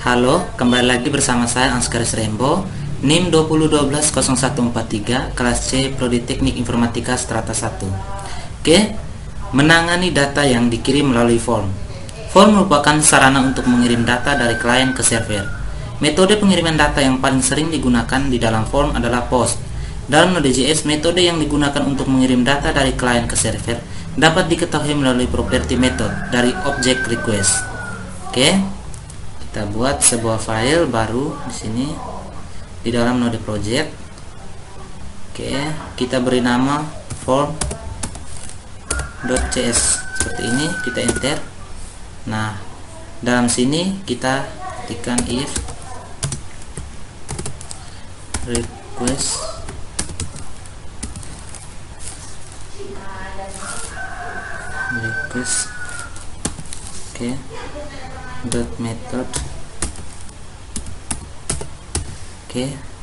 Halo, kembali lagi bersama saya Anskaris Rembo, NIM 20120143, kelas C Prodi Teknik Informatika Strata 1. Oke, menangani data yang dikirim melalui form. Form merupakan sarana untuk mengirim data dari klien ke server. Metode pengiriman data yang paling sering digunakan di dalam form adalah POST. Dalam Node.js, metode yang digunakan untuk mengirim data dari klien ke server dapat diketahui melalui properti method dari object request. Oke, kita buat sebuah file baru di sini di dalam Node project. Oke, kita beri nama form.cs seperti ini, kita enter. Nah, dalam sini kita ketikkan if request oke, dot method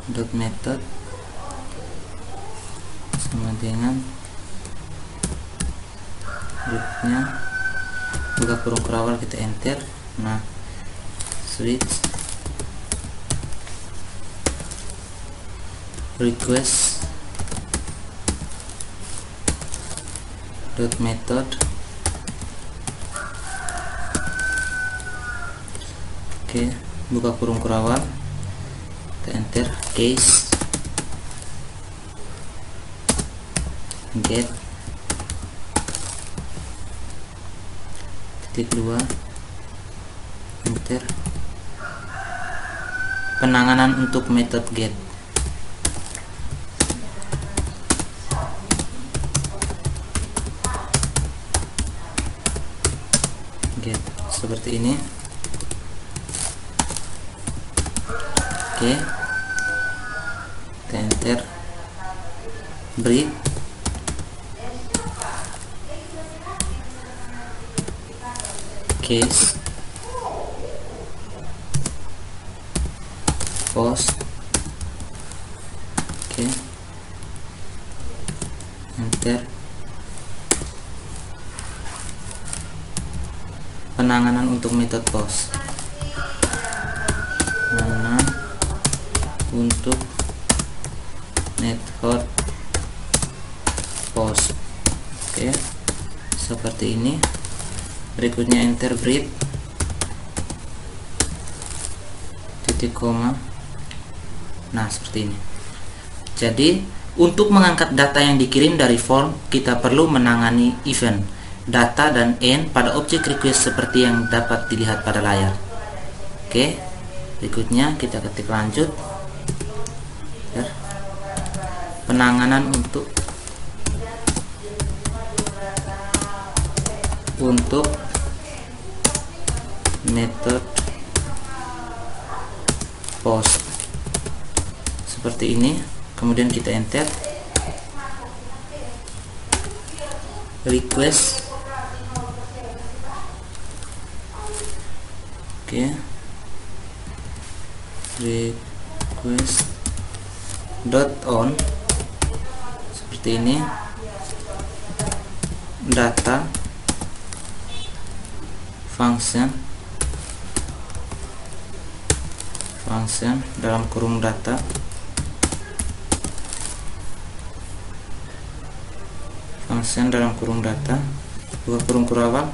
dot method sama dengan rootnya, buka kurung kerawal, kita enter. Nah, switch request dot method, oke, buka kurung kerawal, kita enter, case get titik 2, enter. Penanganan untuk method get, seperti ini. Oke, kita enter, break case post, oke, enter. Penanganan untuk method post, untuk method post, oke, seperti ini. Berikutnya enter, break titik koma. Nah, seperti ini. Jadi untuk mengangkat data yang dikirim dari form, kita perlu menangani event, data, dan end pada objek request seperti yang dapat dilihat pada layar. Oke, berikutnya kita ketik lanjut. Penanganan untuk method post seperti ini. Kemudian kita enter, request, oke, request dot on seperti ini, data function dalam kurung data, buka kurung kerawal.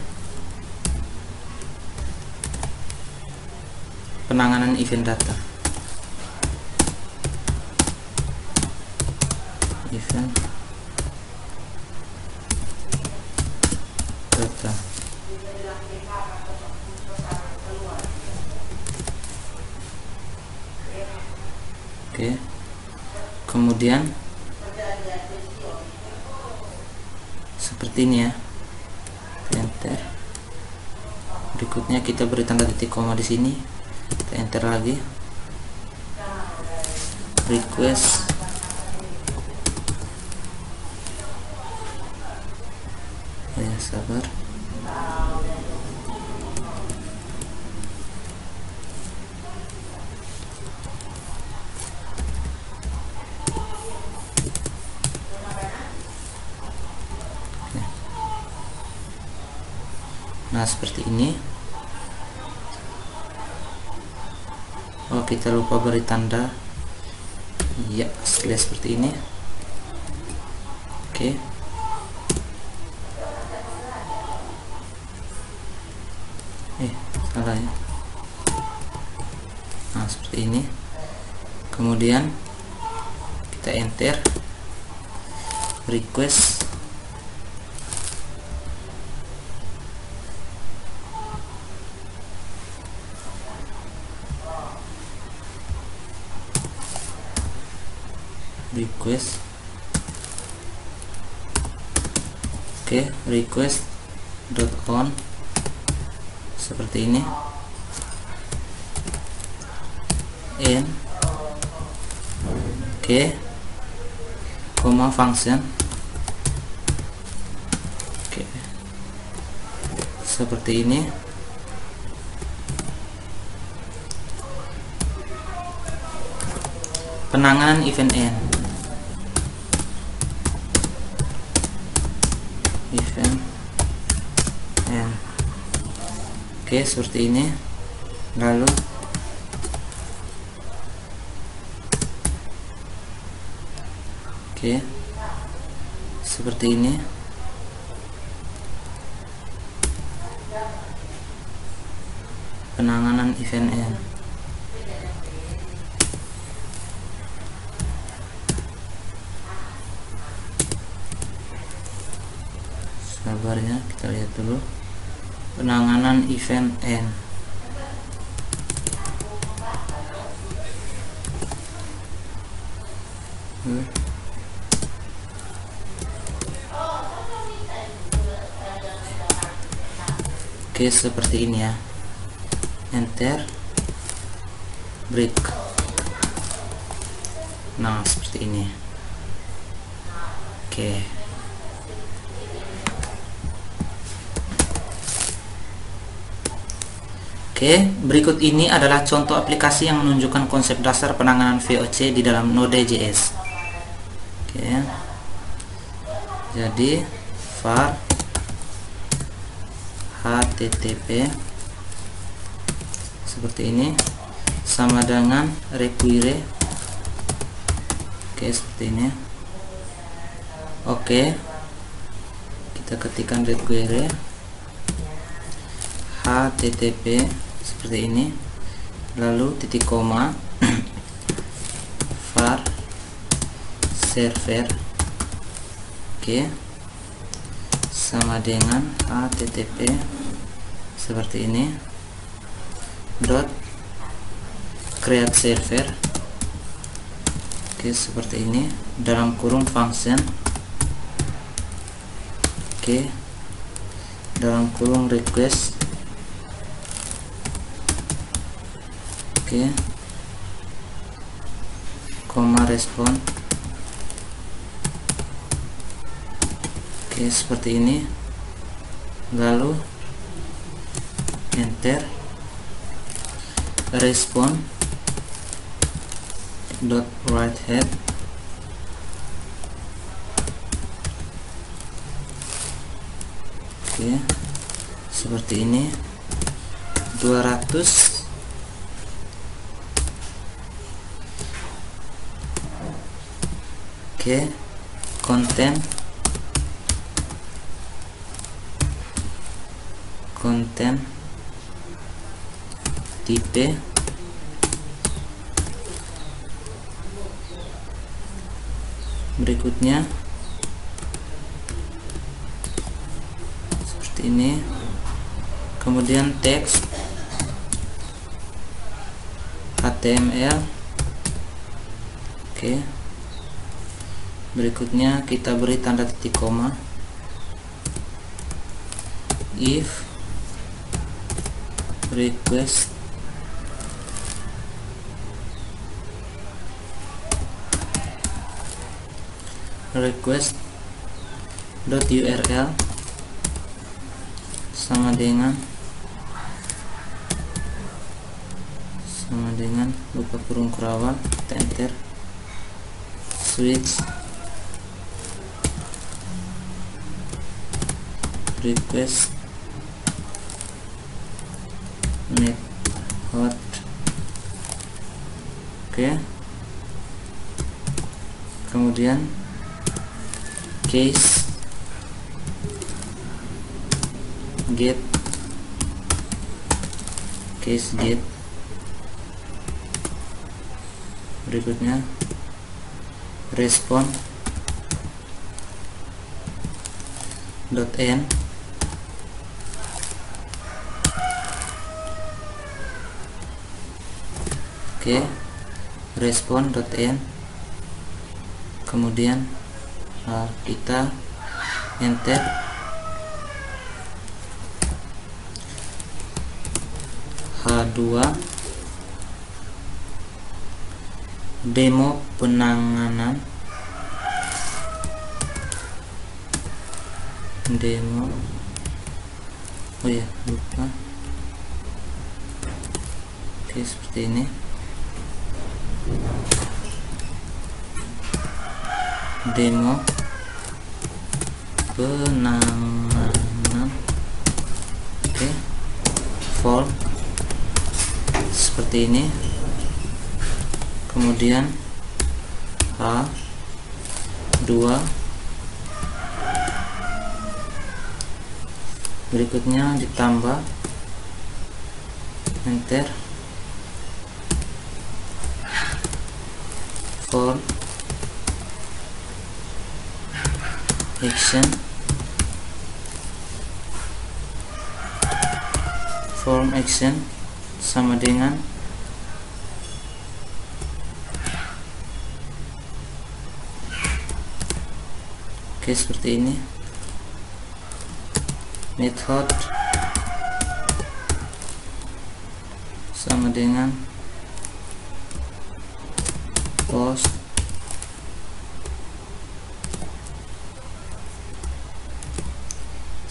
Penanganan event data, event data, oke. Kemudian seperti ini ya, enter. Berikutnya kita beri tanda titik koma di sini, kita enter lagi, request ya, sabar. Nah, seperti ini. Oh, kita lupa beri tanda ya, slash seperti ini. Oke. Salah ya. Nah, seperti ini. Kemudian kita enter request oke, request .on seperti ini, and oke, koma function, oke, seperti ini. Penanganan event n, oke, seperti ini. Lalu oke, seperti ini. Penanganan event n. Sabar ya, kita lihat dulu penanganan event n. Oke, seperti ini ya. Enter break. Nah, seperti ini. Oke. Oke, berikut ini adalah contoh aplikasi yang menunjukkan konsep dasar penanganan VOC di dalam Node.js. Oke. Jadi var http seperti ini sama dengan require. Oke, seperti ini. Oke. Kita ketikkan require http seperti ini, lalu titik koma var server, oke, sama dengan http seperti ini dot create server, oke, seperti ini, dalam kurung function, oke, dalam kurung request, oke, koma respon, oke, seperti ini. Lalu enter respon dot write head, oke, seperti ini. 200 oke, konten tipe berikutnya seperti ini. Kemudian teks HTML, oke. Berikutnya kita beri tanda titik koma if request .url sama dengan buka kurung kurawal, enter switch request method Oke. Kemudian case get berikutnya respond .n oke, respond.n. kemudian kita enter H2 demo penanganan demo, oh ya lupa. Oke, seperti ini. Demo penanganan. Oke, form seperti ini. Kemudian H2 berikutnya ditambah, enter form action sama dengan oke, seperti ini. Method sama dengan post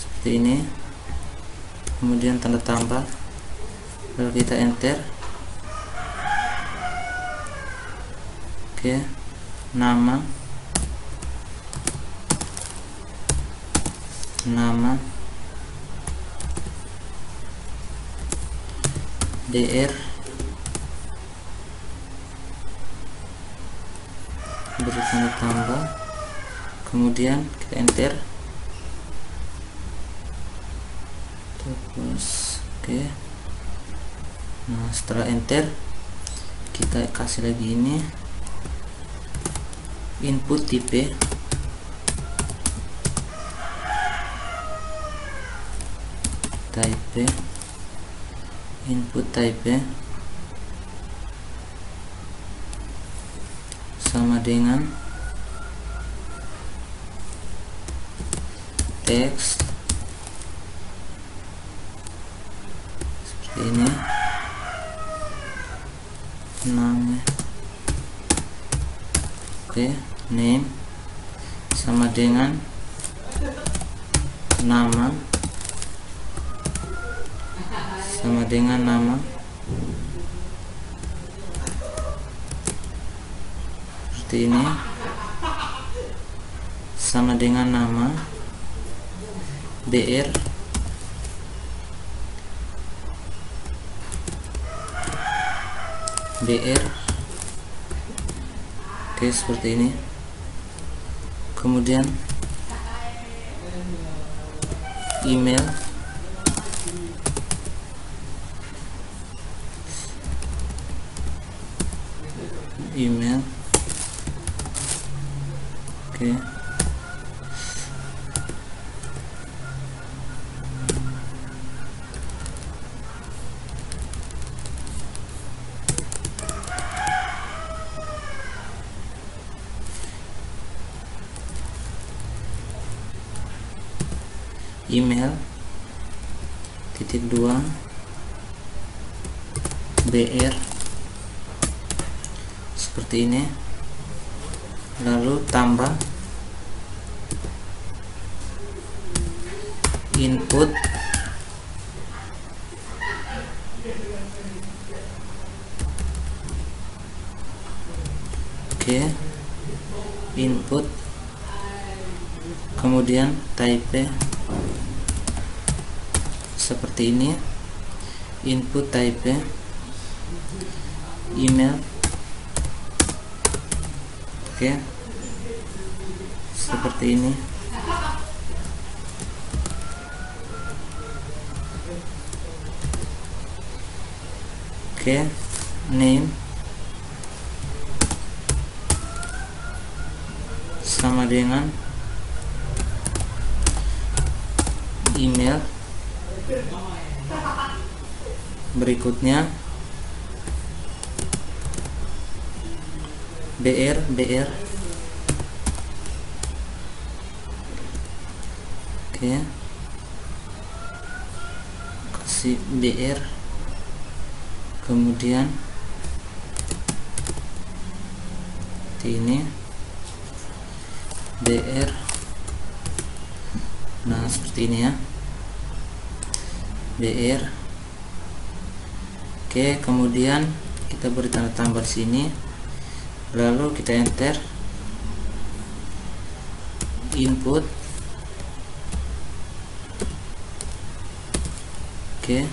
seperti ini. Kemudian tanda tambah, lalu kita enter. Oke, nama dr beri tanda tambah, kemudian kita enter terus. Oke, nah setelah enter kita kasih lagi ini input type input type sama dengan text seperti ini. Nama oke, name sama dengan nama seperti ini, sama dengan nama br oke, seperti ini. Kemudian email oke, email (2) br seperti ini, lalu tambah input oke, input kemudian type seperti ini, input type email Oke, seperti ini. Oke, name sama dengan email. Berikutnya BR oke, kasih BR, kemudian ini BR. Nah, seperti ini ya, BR. Oke, kemudian kita beri tanda tambah di sini, lalu kita enter input. Oke,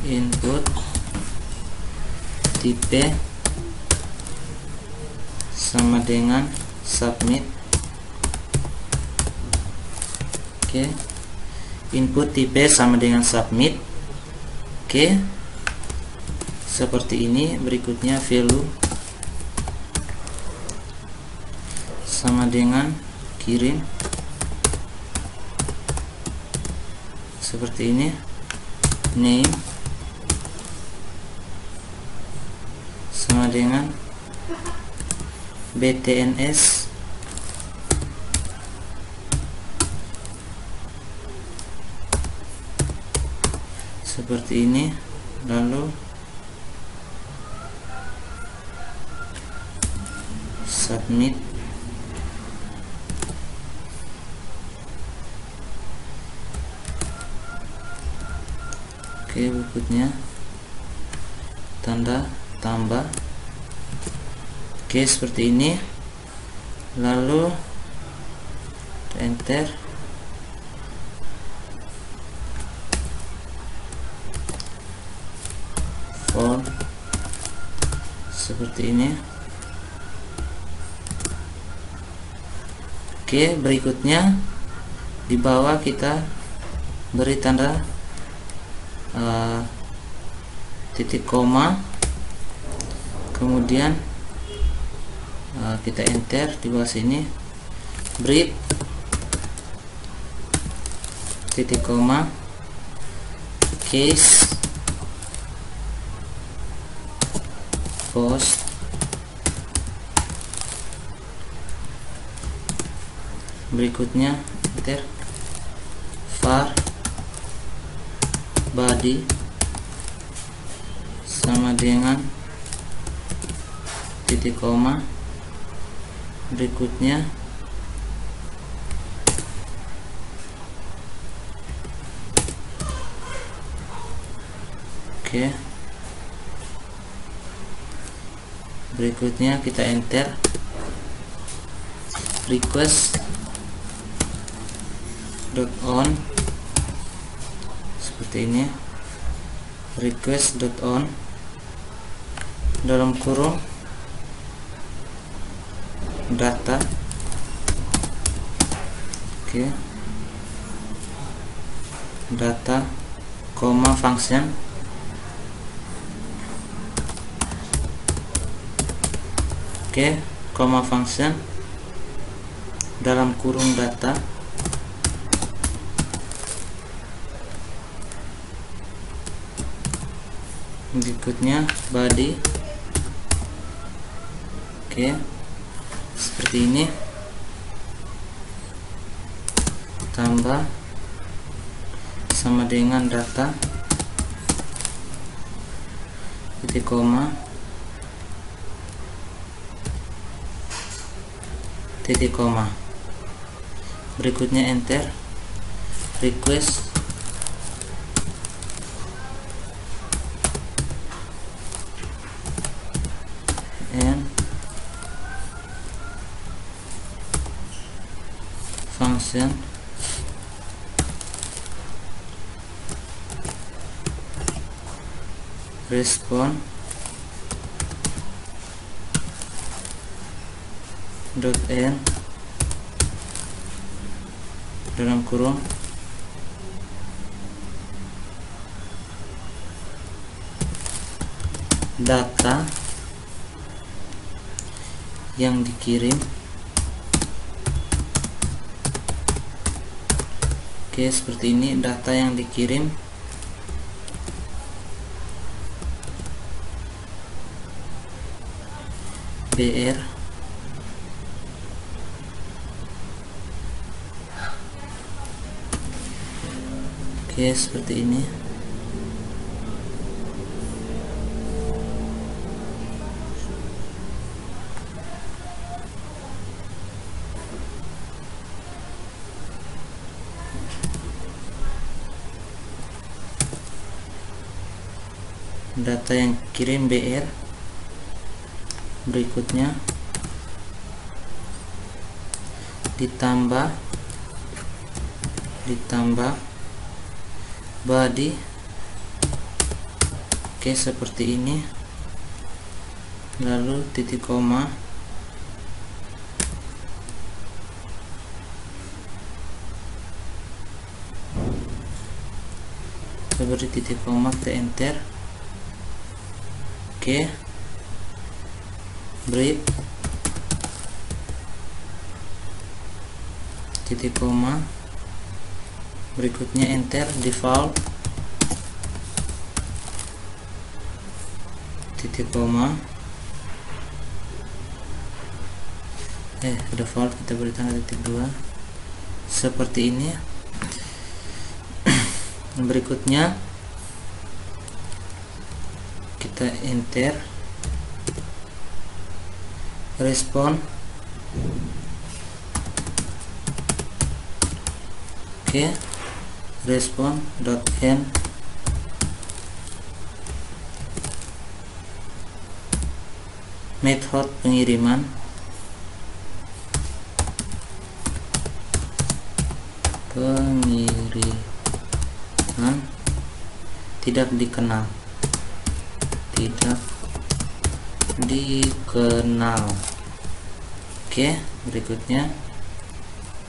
input tipe sama dengan submit. Oke, input tipe sama dengan submit. Oke, seperti ini. Berikutnya value sama dengan kirim, seperti ini. Name sama dengan BTNS, seperti ini. Lalu submit. Oke, berikutnya tanda tambah. Oke, seperti ini. Lalu enter form, seperti ini. Oke, berikutnya di bawah kita beri tanda titik koma, kemudian kita enter di bawah sini, break titik koma, case post, berikutnya enter var body sama dengan titik koma, berikutnya oke, berikutnya kita enter request .on, seperti ini. Request .on dalam kurung data. Oke, data koma function. Oke, koma function dalam kurung data. Berikutnya body. Oke, seperti ini. Tambah sama dengan data titik koma titik koma, berikutnya enter request and function respon .n dalam kurung data yang dikirim. Oke, seperti ini data yang dikirim BR oke, seperti ini. Data yang kirim BR. Berikutnya ditambah body. Oke, seperti ini. Lalu titik koma, kita beri titik koma, kita enter. Oke, break, titik koma, berikutnya enter, default, titik koma, default, kita beri tanda titik 2 seperti ini. Berikutnya kita enter, respon. Oke, respon.n method pengiriman tidak dikenal. Oke, berikutnya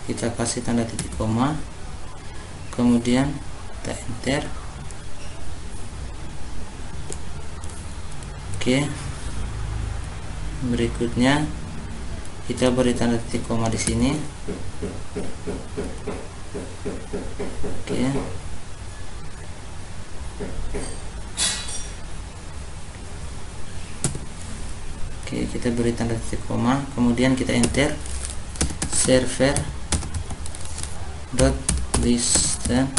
kita kasih tanda titik koma, kemudian kita enter. Oke, berikutnya kita beri tanda titik koma di sini. Oke, kita beri tanda titik koma, kemudian kita enter, server distance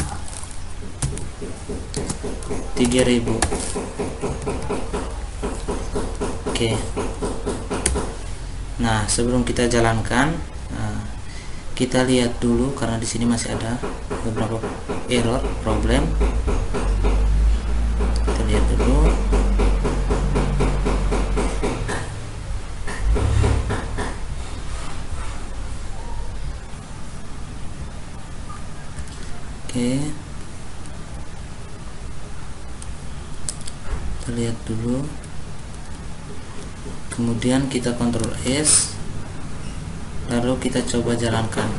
3000. Oke, nah sebelum kita jalankan, kita lihat dulu karena di sini masih ada beberapa error, problem. Kita lihat dulu. Oke, kita lihat dulu, kemudian kita Ctrl S, lalu kita coba jalankan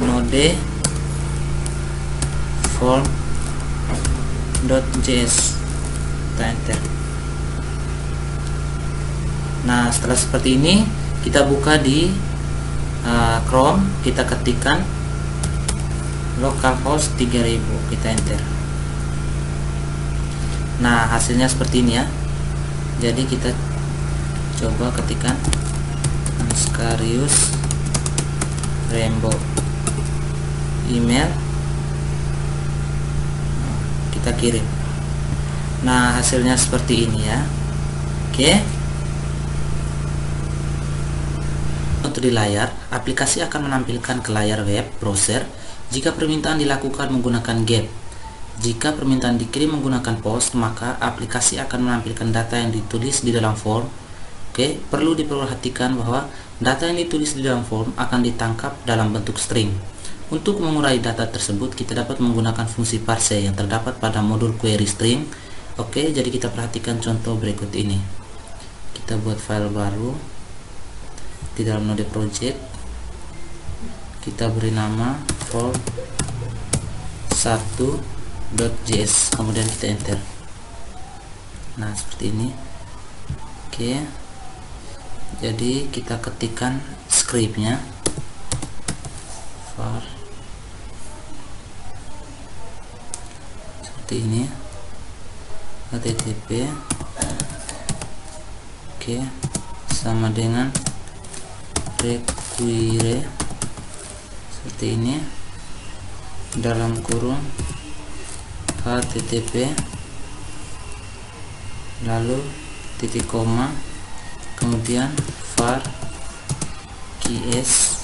node form.js, kita enter. Nah, setelah seperti ini kita buka di Chrome, kita ketikkan localhost 3000, kita enter. Nah, hasilnya seperti ini ya. Jadi kita coba ketikkan Ansgarius Rembo email, kita kirim. Nah, hasilnya seperti ini ya. Oke. Untuk di layar, aplikasi akan menampilkan ke layar web browser jika permintaan dilakukan menggunakan GET. Jika permintaan dikirim menggunakan POST, maka aplikasi akan menampilkan data yang ditulis di dalam form. Oke, perlu diperhatikan bahwa data yang ditulis di dalam form akan ditangkap dalam bentuk string. Untuk mengurai data tersebut, kita dapat menggunakan fungsi parse yang terdapat pada modul query string Oke, jadi kita perhatikan contoh berikut ini. Kita buat file baru di dalam Node Project. Kita beri nama for1.js, kemudian kita enter. Nah, seperti ini. Oke, jadi kita ketikkan scriptnya, for seperti ini, http sama dengan require seperti ini, dalam kurung http lalu titik koma, kemudian var keys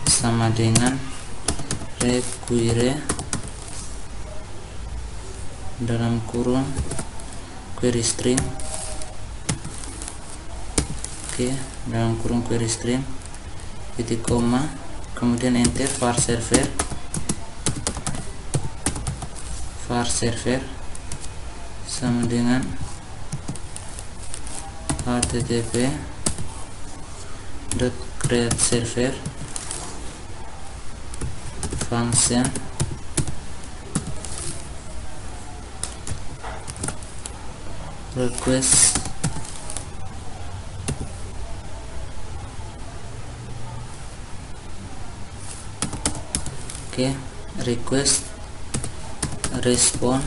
sama dengan require dalam kurung query string, dalam kurung query string titik koma, kemudian enter. var server sama dengan http create server function request request respond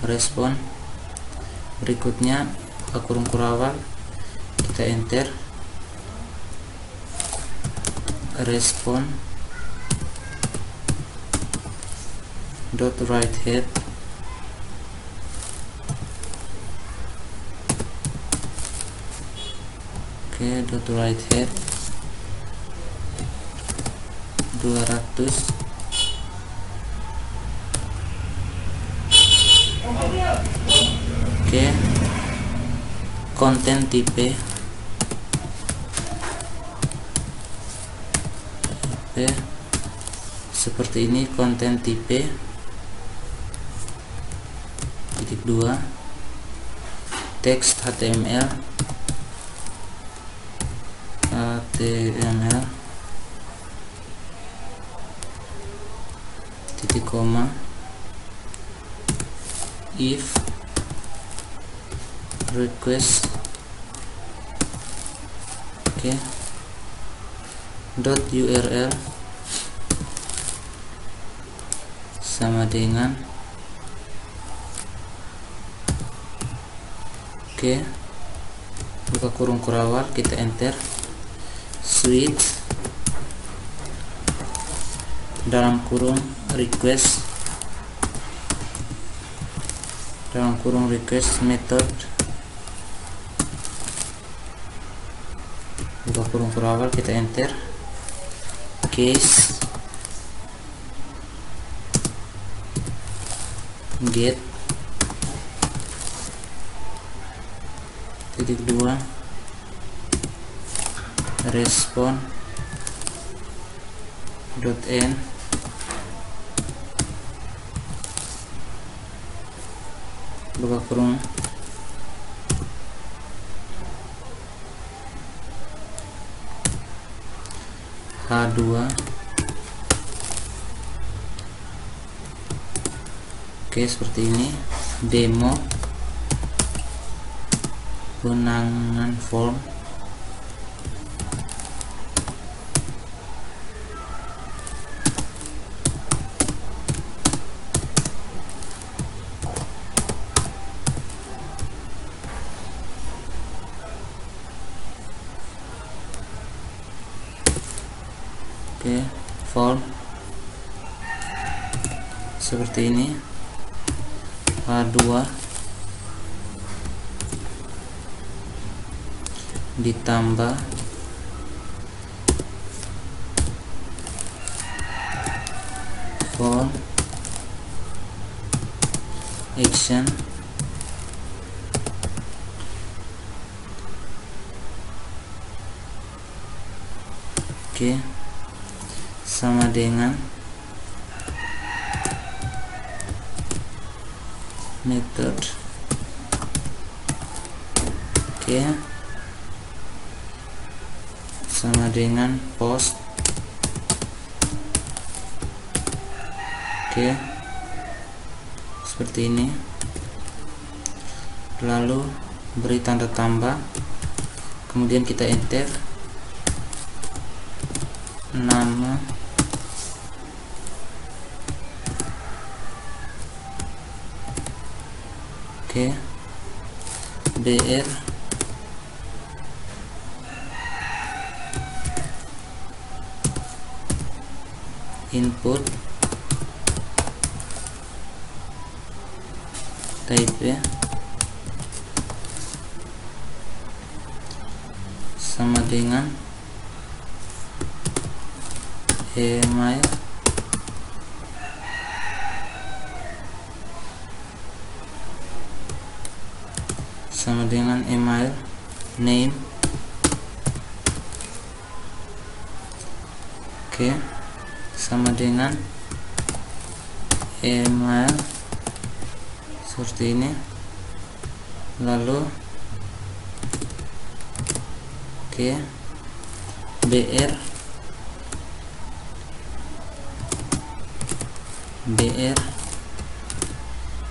respon. Berikutnya buka kurung kurawal, kita enter respon dot write head dot write head 200. Konten tipe seperti ini, konten tipe titik 2 teks HTML titik koma if request dot URL sama dengan buka kurung kurawal, kita enter switch dalam kurung request method, buka kurung kurawal, kita enter case get titik 2 respon dot n buka kurung H2 seperti ini, demo penanganan form form seperti ini, H2 ditambah form action sama dengan method. Oke, sama dengan post. Oke, seperti ini. Lalu beri tanda tambah, kemudian kita enter nama, oke, BR, input, type ya, sama dengan email, sama dengan email name. Oke, sama dengan email seperti ini. Lalu oke, BR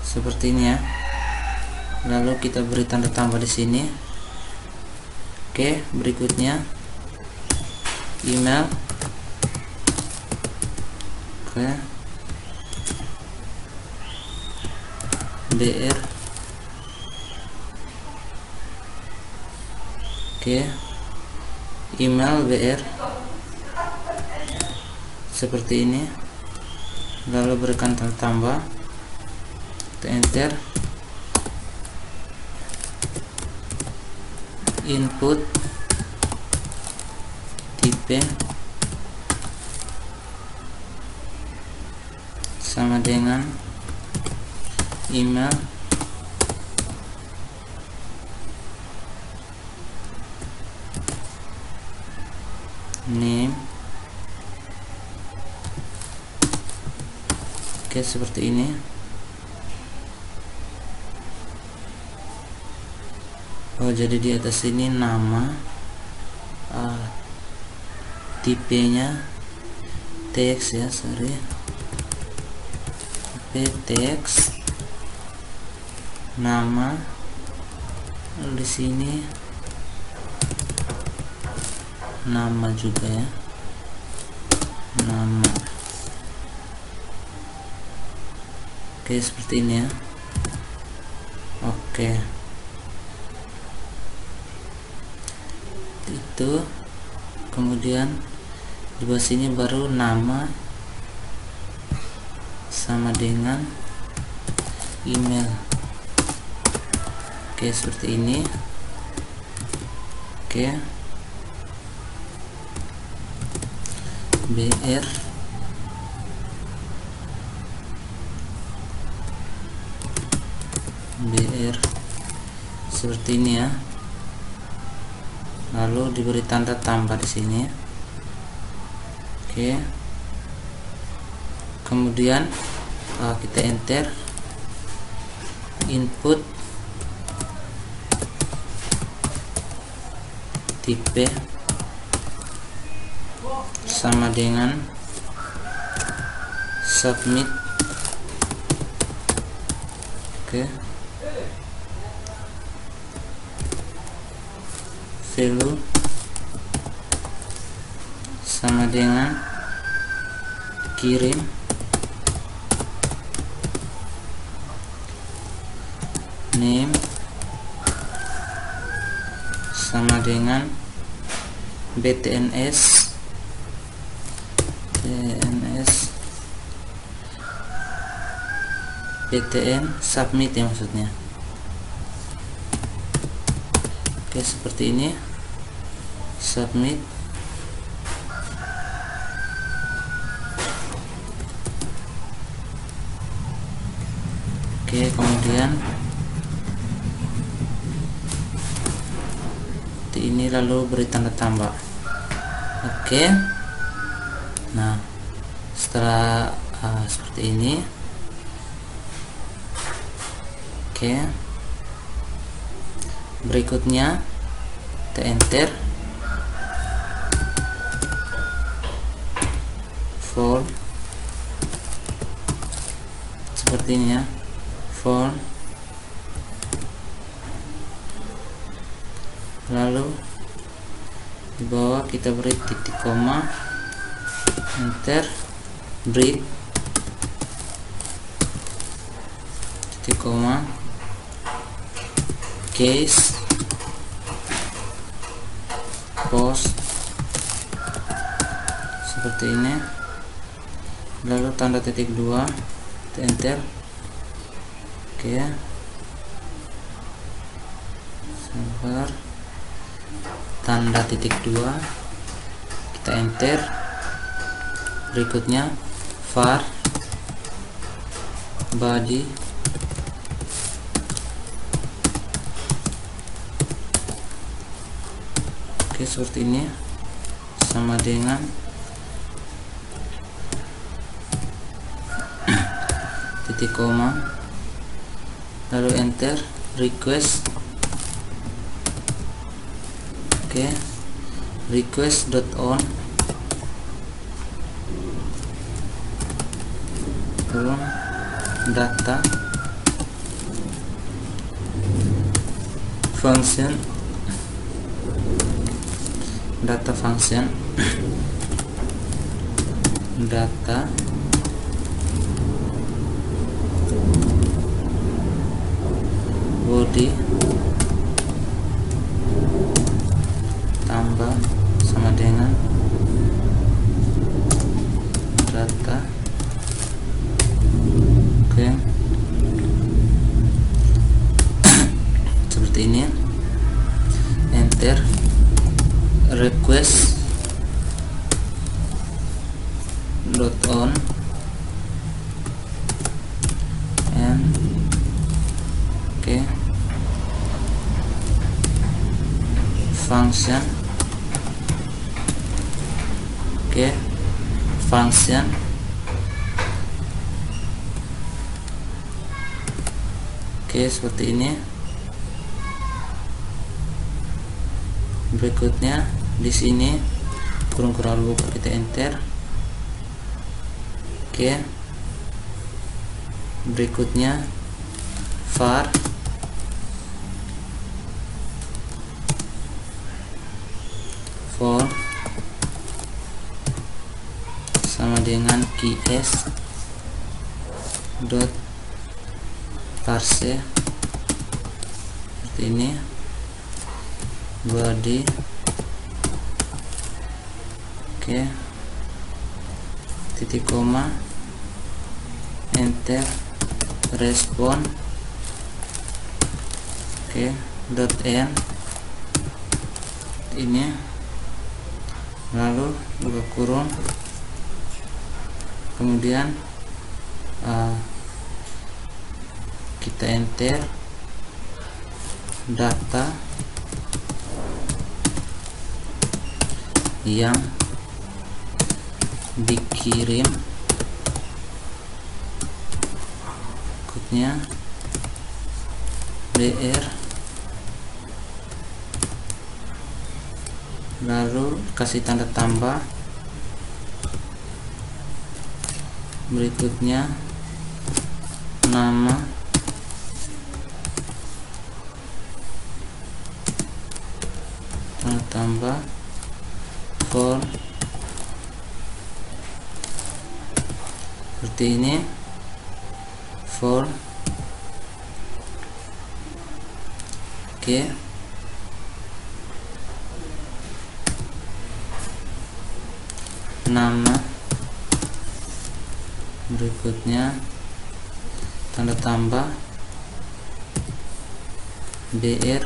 seperti ini ya. Lalu kita beri tanda tambah di sini. Oke, berikutnya email. Oke, BR. Oke, email BR seperti ini. Lalu berikan tanda tambah, kita enter, input tipe sama dengan email, name. Oke, seperti ini. Oh, jadi di atas ini nama, tipenya teks ya, sorry, tipe teks, nama. Lalu di sini nama juga ya, nama. Oke, seperti ini ya. Oke, itu. Kemudian di bawah sini baru nama sama dengan email. Oke, seperti ini. Oke, BR seperti ini ya. Lalu diberi tanda tambah di sini. Oke, kemudian kita enter, input tipe sama dengan submit. Oke, value sama dengan kirim. Name sama dengan btns btn submit ya maksudnya. Oke, seperti ini, submit. Oke, kemudian ini lalu beri tanda tambah. Oke, nah setelah seperti ini, Oke, berikutnya kita enter for seperti ini ya, for, lalu di bawah kita beri titik koma, enter, break, titik koma, case, post, seperti ini, lalu tanda titik 2, kita enter. Oke, sabar, tanda titik 2, kita enter. Berikutnya var body, oke, seperti ini, sama dengan titik koma, lalu enter, request. Oke, request.on, belum data function, data function, data body tambah sama dengan data. Oke, seperti ini, enter, request .on and oke, function, oke, function, oke, seperti ini. Berikutnya di sini kurung-kurang lupa, kita enter. Oke, berikutnya var for sama dengan keys dot parse, seperti ini, body, oke, titik koma, enter, respon, oke, dot n, ini, lalu buka kurung, kemudian kita enter data yang dikirim, kodenya BR, lalu kasih tanda tambah. Berikutnya nama, tanda tambah, for, seperti ini, for, oke, nama, berikutnya tanda tambah, BR,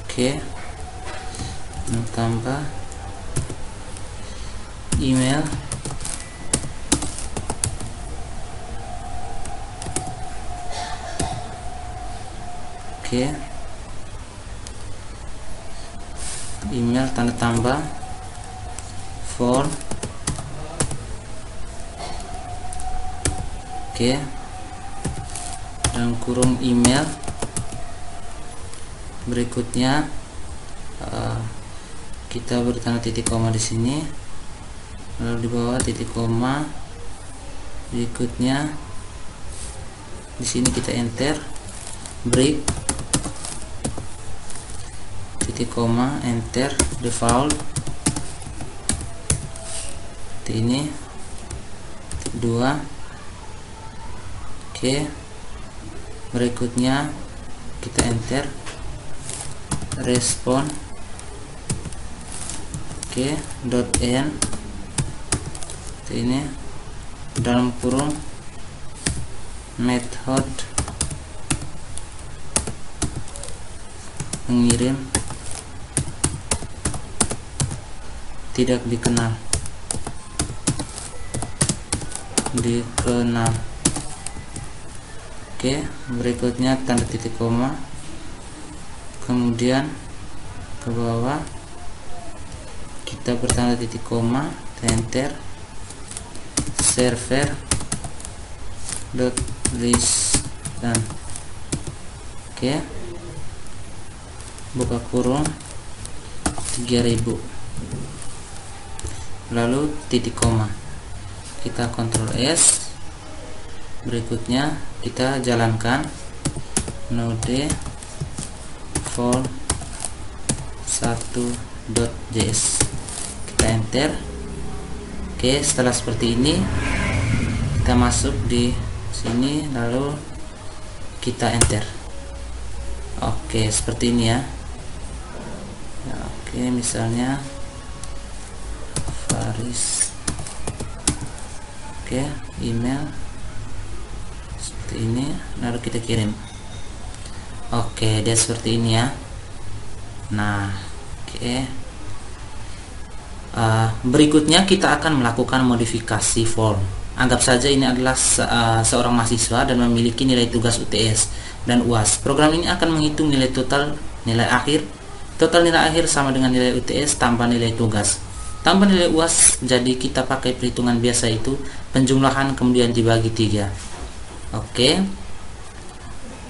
oke, tanda tambah, email, oke, email tanda tambah, for, Oke, dalam kurung email. Berikutnya kita beri tanda titik koma di sini, lalu di bawah titik koma. Berikutnya di sini kita enter, break, titik koma, enter, default. Ini titik 2. Oke, berikutnya kita enter, respon. Oke, .n. Ini dalam kurung method mengirim tidak dikenal. Oke, berikutnya tanda titik koma, kemudian ke bawah kita bertanda titik koma, enter, server list dan oke, buka kurung 3000, lalu titik koma, kita Ctrl S. Berikutnya kita jalankan node form 1.js, kita enter. Oke, setelah seperti ini kita masuk di sini, lalu kita enter. Oke, seperti ini ya. Oke, misalnya Faris. Oke, email seperti ini, lalu kita kirim. Oke, dia seperti ini ya. Nah, oke. Berikutnya kita akan melakukan modifikasi form. Anggap saja ini adalah seorang mahasiswa dan memiliki nilai tugas UTS dan UAS. Program ini akan menghitung nilai total nilai akhir. Total nilai akhir sama dengan nilai UTS tambah nilai tugas tambah nilai UAS. Jadi kita pakai perhitungan biasa, itu penjumlahan kemudian dibagi 3. Oke.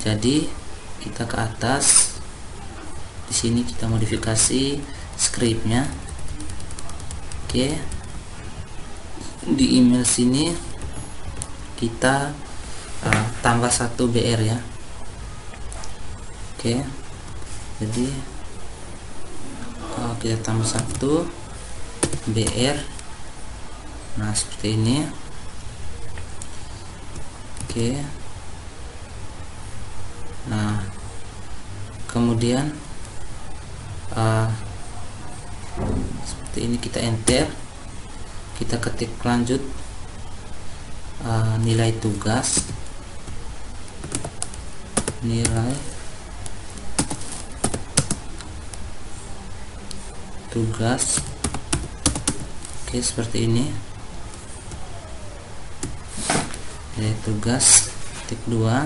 Jadi kita ke atas. Di sini kita modifikasi scriptnya. Oke. Di email sini kita tambah 1 BR ya. Oke. Jadi kita tambah 1 BR. Nah, seperti ini. Oke. Nah, kemudian seperti ini kita enter, kita ketik lanjut nilai tugas, nilai tugas. Oke, seperti ini, nilai tugas titik 2.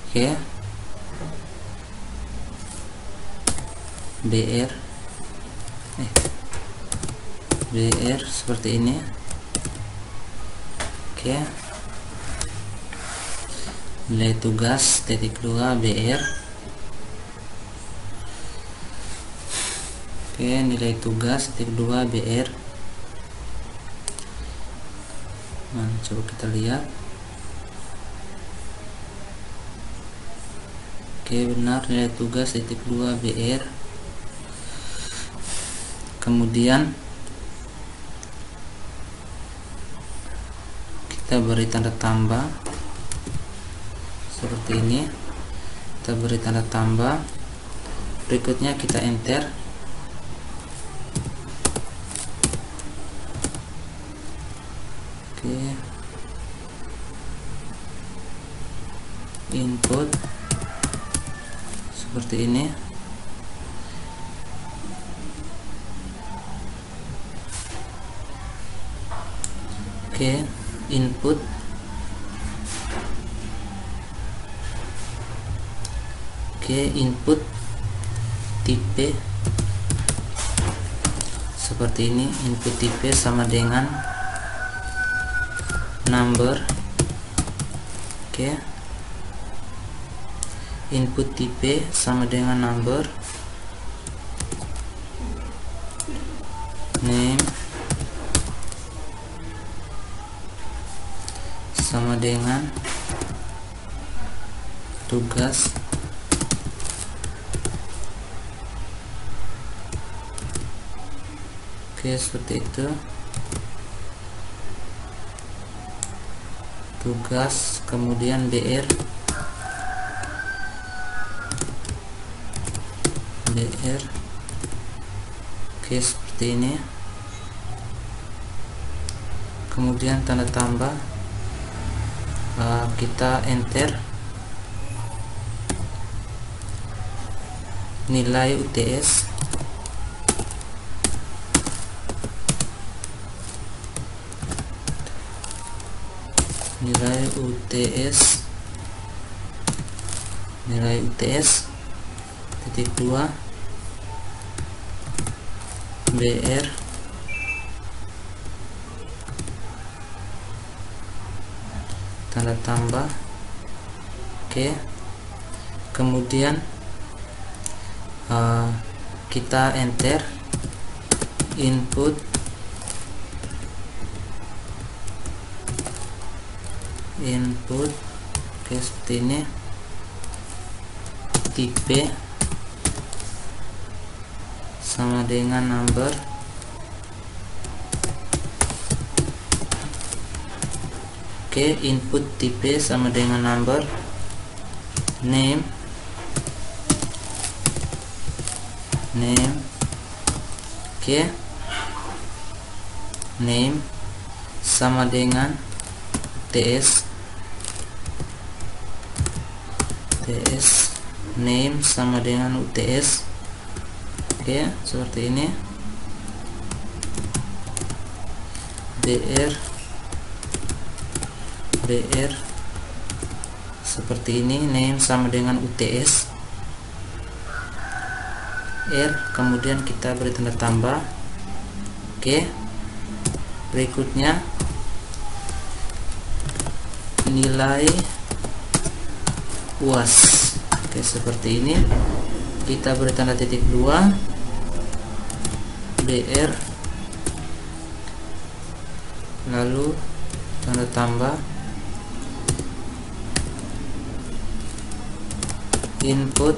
Oke, BR seperti ini. Oke, nilai tugas titik 2 BR. Oke, nilai tugas titik 2 BR. Nah, coba kita lihat. Oke, benar, nilai tugas titik 2 BR. Kemudian kita beri tanda tambah seperti ini. Kita beri tanda tambah. Berikutnya kita enter. Oke, input seperti ini. Oke, input. Oke, input tipe seperti ini. Input tipe sama dengan number. Oke, input tipe sama dengan number, name sama dengan tugas. Oke, seperti itu. Tugas, kemudian BR. Oke, seperti ini. Kemudian tanda tambah, kita enter nilai UTS. Nilai UTS titik 2 BR tanda tambah. Oke, kemudian kita enter input oke, seperti ini. Tipe sama dengan number. Oke, input tipe sama dengan number, name oke, name sama dengan TS name sama dengan UTS. Oke, seperti ini. BR seperti ini, name sama dengan UTS. R, kemudian kita beri tanda tambah. Oke, berikutnya nilai UAS. Oke, seperti ini. Kita beri tanda titik 2 BR, lalu tanda tambah input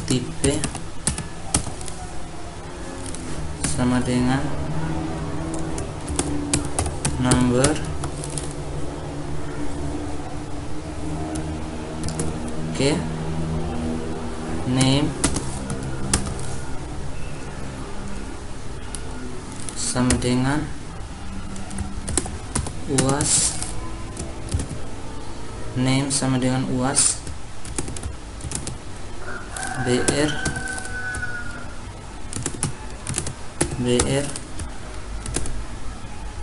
tipe sama dengan number. Oke, name sama dengan UAS, name sama dengan UAS. BR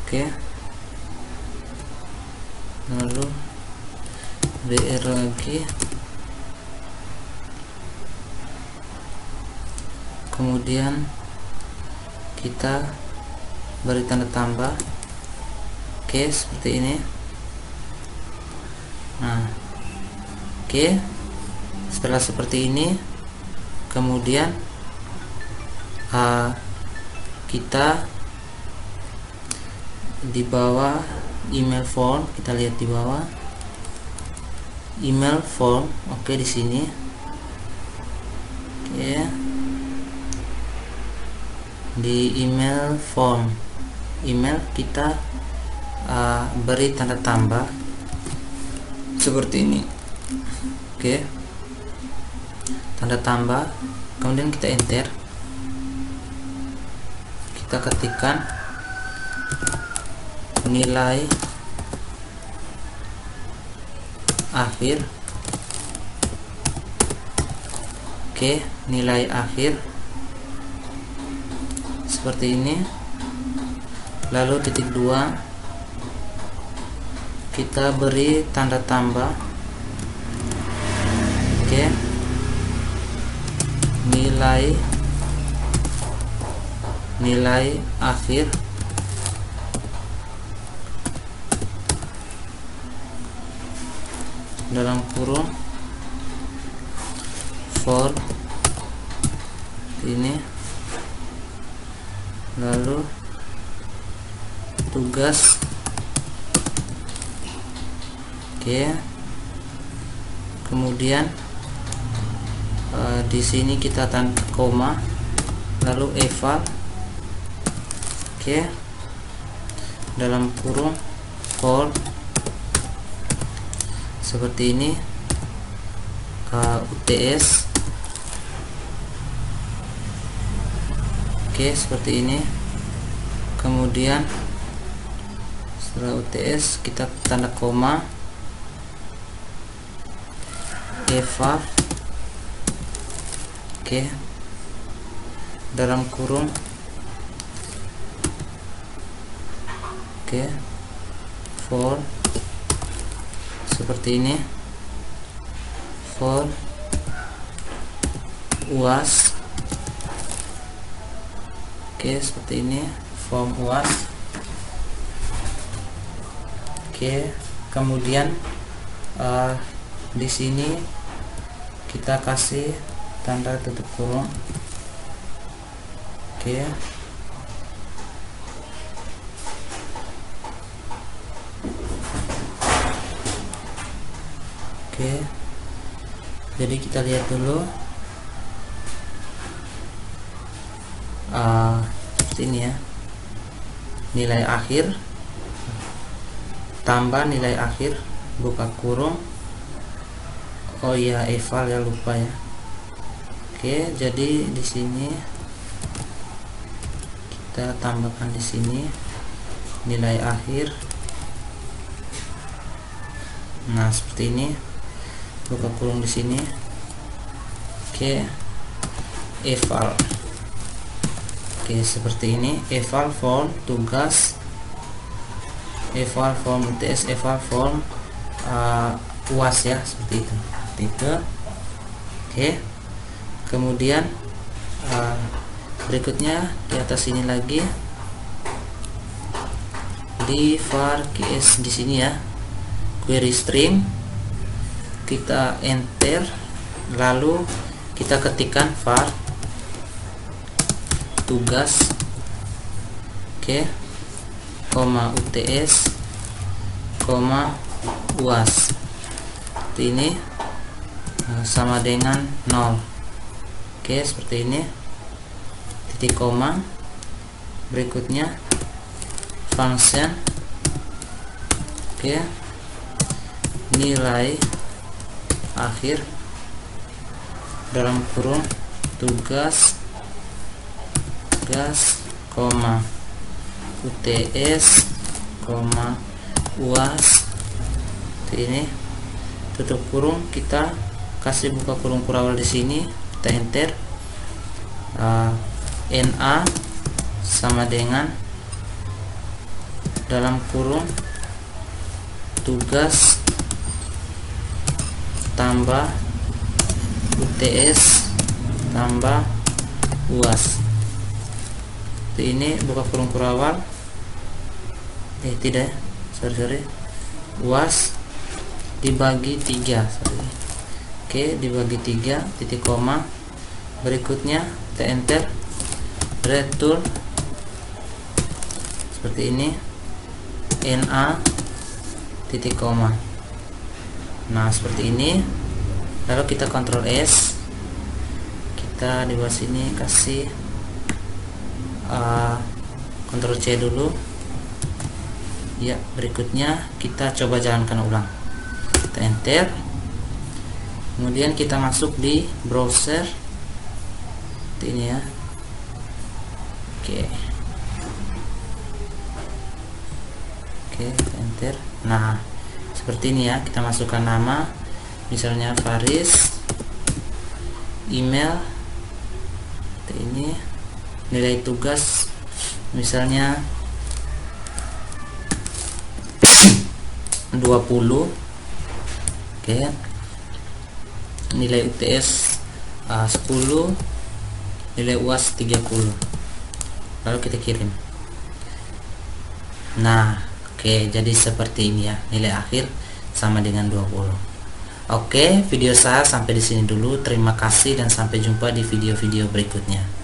oke, lalu BR lagi, kemudian kita beri tanda tambah. Oke, seperti ini. Nah, oke, setelah seperti ini, kemudian kita di bawah email form, kita lihat di bawah email form. Oke, di sini. Oke, di email form, email kita beri tanda tambah seperti ini. Oke, tanda tambah, kemudian kita enter, kita ketikkan nilai akhir. Oke, nilai akhir seperti ini, lalu titik 2 kita beri tanda tambah. Oke, nilai akhir dalam kurung for ini, lalu tugas. Oke, kemudian di sini kita tanda koma, lalu eval. Oke, dalam kurung for seperti ini, UTS. Oke, seperti ini. Kemudian setelah UTS kita tanda koma, eval. Oke, dalam kurung. Oke, for seperti ini, for UAS. Oke, seperti ini, form UAS. Oke, kemudian di sini kita kasih tanda tutup kurung. Oke, jadi kita lihat dulu seperti ini ya, nilai akhir tambah nilai akhir buka kurung. Oh iya, eval ya, lupa ya. Oke, jadi di sini kita tambahkan di sini nilai akhir. Nah, seperti ini, buka kurung di sini. Oke, eval. Oke, seperti ini, eval form tugas, eval form UTS, eval form UAS ya, seperti itu. Oke, kemudian berikutnya di atas ini lagi di var ks di sini ya, query string, kita enter, lalu kita ketikkan var tugas, oke, koma UTS, koma UAS. Ini sama dengan 0. Oke, seperti ini, titik koma. Berikutnya function, oke, nilai akhir dalam kurung tugas, koma UTS, koma UAS. Ini tutup kurung, kita kasih buka kurung kurawal di sini, kita enter. NA sama dengan dalam kurung tugas tambah UTS tambah UAS. Ini buka kurung kurawal, tidak, sorry, UAS dibagi 3, sorry. Oke, dibagi 3, titik koma. Berikutnya kita enter, return seperti ini, NA titik koma. Nah, seperti ini. Lalu kita Ctrl S, kita di bawah sini kasih Ctrl C dulu ya. Berikutnya kita coba jalankan ulang, kita enter, kemudian kita masuk di browser ini ya. Oke, kita enter. Nah, seperti ini ya, kita masukkan nama, misalnya Faris, email, ini nilai tugas misalnya 20. Oke, nilai UTS 10, nilai UAS 30, lalu kita kirim. Nah, oke, jadi seperti ini ya, nilai akhir sama dengan 20. Oke, video saya sampai di sini dulu. Terima kasih dan sampai jumpa di video-video berikutnya.